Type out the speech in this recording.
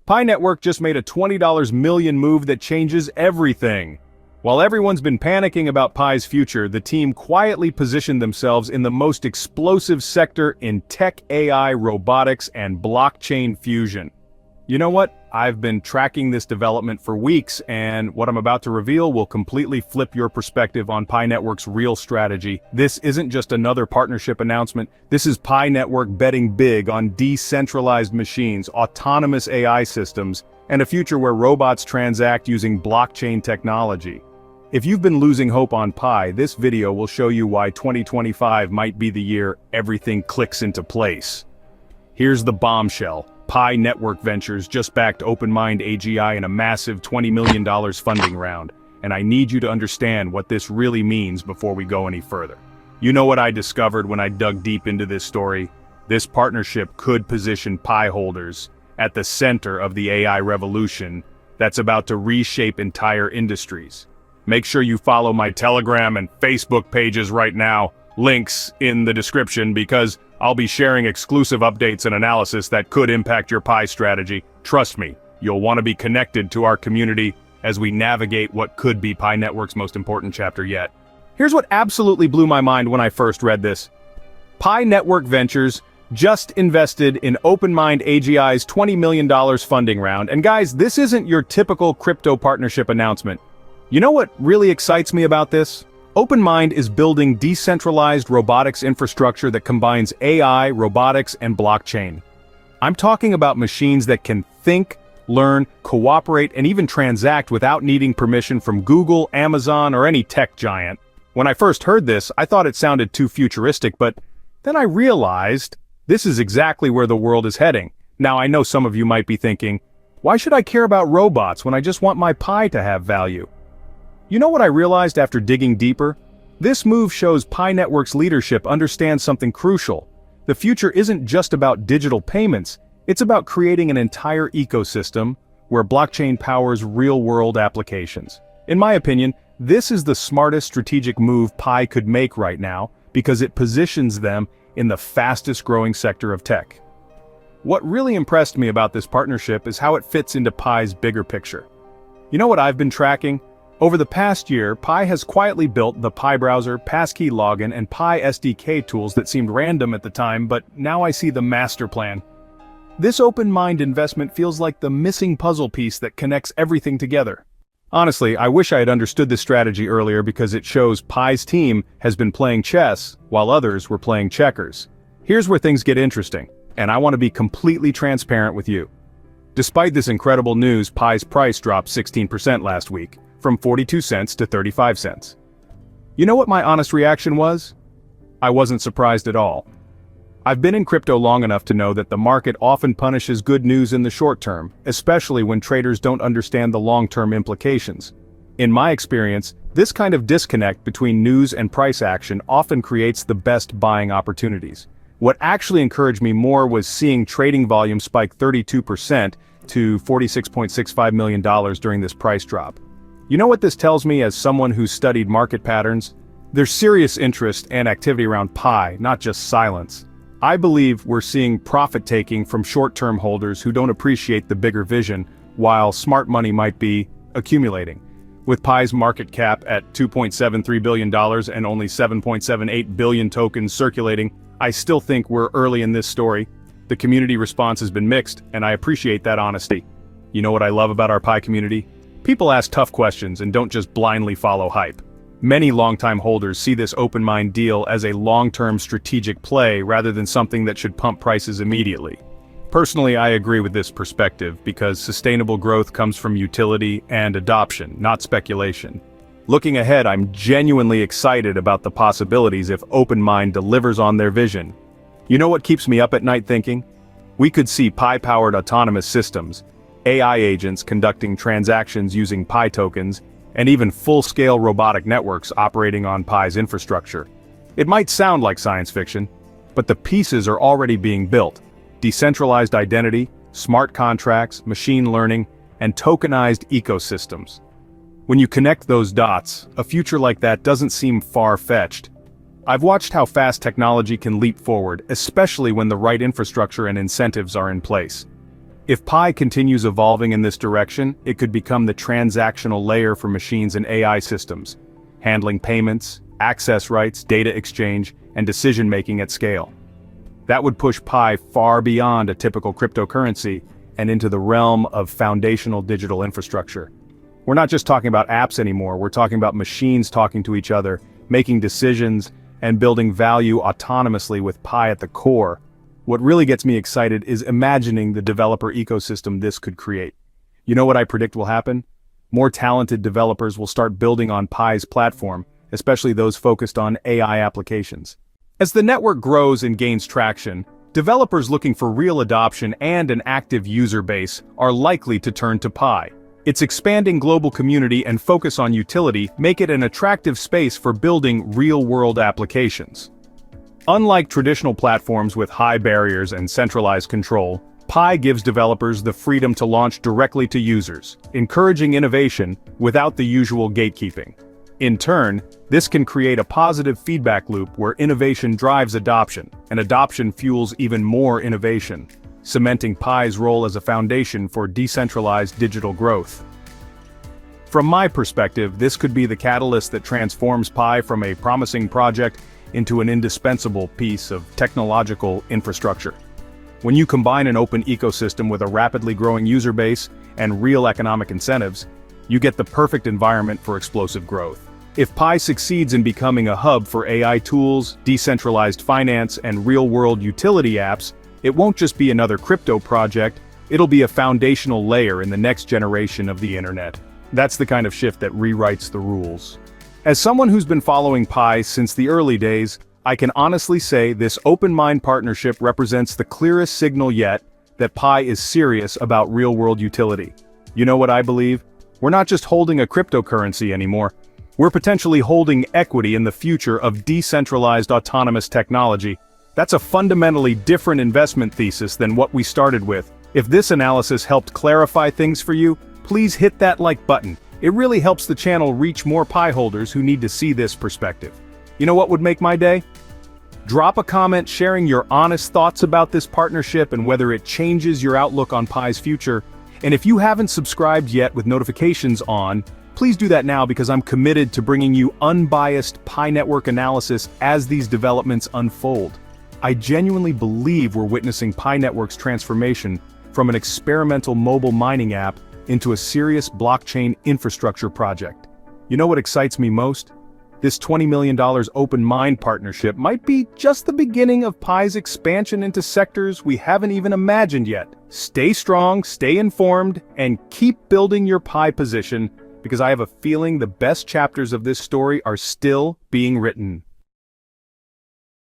Pi Network just made a $20 million move that changes everything. While everyone's been panicking about Pi's future, the team quietly positioned themselves in the most explosive sector in tech, AI, robotics, and blockchain fusion. You know what? I've been tracking this development for weeks, and what I'm about to reveal will completely flip your perspective on Pi Network's real strategy. This isn't just another partnership announcement. This is Pi Network betting big on decentralized machines, autonomous AI systems, and a future where robots transact using blockchain technology. If you've been losing hope on Pi, this video will show you why 2025 might be the year everything clicks into place. Here's the bombshell. Pi Network Ventures just backed OpenMind AGI in a massive $20 million funding round, and I need you to understand what this really means before we go any further. You know what I discovered when I dug deep into this story? This partnership could position Pi holders at the center of the AI revolution that's about to reshape entire industries. Make sure you follow my Telegram and Facebook pages right now, links in the description, because I'll be sharing exclusive updates and analysis that could impact your Pi strategy. Trust me, you'll want to be connected to our community as we navigate what could be Pi Network's most important chapter yet. Here's what absolutely blew my mind when I first read this. Pi Network Ventures just invested in OpenMind AGI's $20 million funding round, and guys, this isn't your typical crypto partnership announcement. You know what really excites me about this? OpenMind is building decentralized robotics infrastructure that combines AI, robotics, and blockchain. I'm talking about machines that can think, learn, cooperate, and even transact without needing permission from Google, Amazon, or any tech giant. When I first heard this, I thought it sounded too futuristic, but then I realized this is exactly where the world is heading. Now, I know some of you might be thinking, why should I care about robots when I just want my Pi to have value? You know what I realized after digging deeper? This move shows Pi Network's leadership understands something crucial. The future isn't just about digital payments, it's about creating an entire ecosystem where blockchain powers real-world applications. In my opinion, this is the smartest strategic move Pi could make right now because it positions them in the fastest-growing sector of tech. What really impressed me about this partnership is how it fits into Pi's bigger picture. You know what I've been tracking? Over the past year, Pi has quietly built the Pi browser, passkey login, and Pi SDK tools that seemed random at the time, but now I see the master plan. This OpenMind investment feels like the missing puzzle piece that connects everything together. Honestly, I wish I had understood this strategy earlier because it shows Pi's team has been playing chess while others were playing checkers. Here's where things get interesting, and I want to be completely transparent with you. Despite this incredible news, Pi's price dropped 16% last week, from 42 cents to 35 cents. You know what my honest reaction was? I wasn't surprised at all. I've been in crypto long enough to know that the market often punishes good news in the short term, especially when traders don't understand the long-term implications. In my experience, this kind of disconnect between news and price action often creates the best buying opportunities. What actually encouraged me more was seeing trading volume spike 32% to $46.65 million during this price drop. You know what this tells me as someone who's studied market patterns? There's serious interest and activity around Pi, not just silence. I believe we're seeing profit-taking from short-term holders who don't appreciate the bigger vision, while smart money might be accumulating. With Pi's market cap at $2.73 billion and only 7.78 billion tokens circulating, I still think we're early in this story. The community response has been mixed, and I appreciate that honesty. You know what I love about our Pi community? People ask tough questions and don't just blindly follow hype. Many longtime holders see this OpenMind deal as a long-term strategic play rather than something that should pump prices immediately. Personally, I agree with this perspective because sustainable growth comes from utility and adoption, not speculation. Looking ahead, I'm genuinely excited about the possibilities if OpenMind delivers on their vision. You know what keeps me up at night thinking? We could see Pi-powered autonomous systems, AI agents conducting transactions using Pi tokens, and even full-scale robotic networks operating on Pi's infrastructure. It might sound like science fiction, but the pieces are already being built. Decentralized identity, smart contracts, machine learning, and tokenized ecosystems. When you connect those dots, a future like that doesn't seem far-fetched. I've watched how fast technology can leap forward, especially when the right infrastructure and incentives are in place. If Pi continues evolving in this direction, it could become the transactional layer for machines and AI systems, handling payments, access rights, data exchange, and decision-making at scale. That would push Pi far beyond a typical cryptocurrency and into the realm of foundational digital infrastructure. We're not just talking about apps anymore, we're talking about machines talking to each other, making decisions, and building value autonomously with Pi at the core. What really gets me excited is imagining the developer ecosystem this could create. You know what I predict will happen? More talented developers will start building on Pi's platform, especially those focused on AI applications. As the network grows and gains traction, developers looking for real adoption and an active user base are likely to turn to Pi. Its expanding global community and focus on utility make it an attractive space for building real-world applications. Unlike traditional platforms with high barriers and centralized control, Pi gives developers the freedom to launch directly to users, encouraging innovation without the usual gatekeeping. In turn, this can create a positive feedback loop where innovation drives adoption, and adoption fuels even more innovation, cementing Pi's role as a foundation for decentralized digital growth. From my perspective, this could be the catalyst that transforms Pi from a promising project into an indispensable piece of technological infrastructure. When you combine an open ecosystem with a rapidly growing user base and real economic incentives, you get the perfect environment for explosive growth. If Pi succeeds in becoming a hub for AI tools, decentralized finance, and real-world utility apps, it won't just be another crypto project, it'll be a foundational layer in the next generation of the internet. That's the kind of shift that rewrites the rules. As someone who's been following Pi since the early days, I can honestly say this OpenMind partnership represents the clearest signal yet that Pi is serious about real-world utility. You know what I believe? We're not just holding a cryptocurrency anymore. We're potentially holding equity in the future of decentralized autonomous technology. That's a fundamentally different investment thesis than what we started with. If this analysis helped clarify things for you, please hit that like button. It really helps the channel reach more Pi holders who need to see this perspective. You know what would make my day? Drop a comment sharing your honest thoughts about this partnership and whether it changes your outlook on Pi's future. And if you haven't subscribed yet with notifications on, please do that now because I'm committed to bringing you unbiased Pi network analysis as these developments unfold. I genuinely believe we're witnessing Pi network's transformation from an experimental mobile mining app into a serious blockchain infrastructure project. You know what excites me most? This $20 million OpenMind partnership might be just the beginning of Pi's expansion into sectors we haven't even imagined yet. Stay strong, stay informed, and keep building your Pi position, because I have a feeling the best chapters of this story are still being written.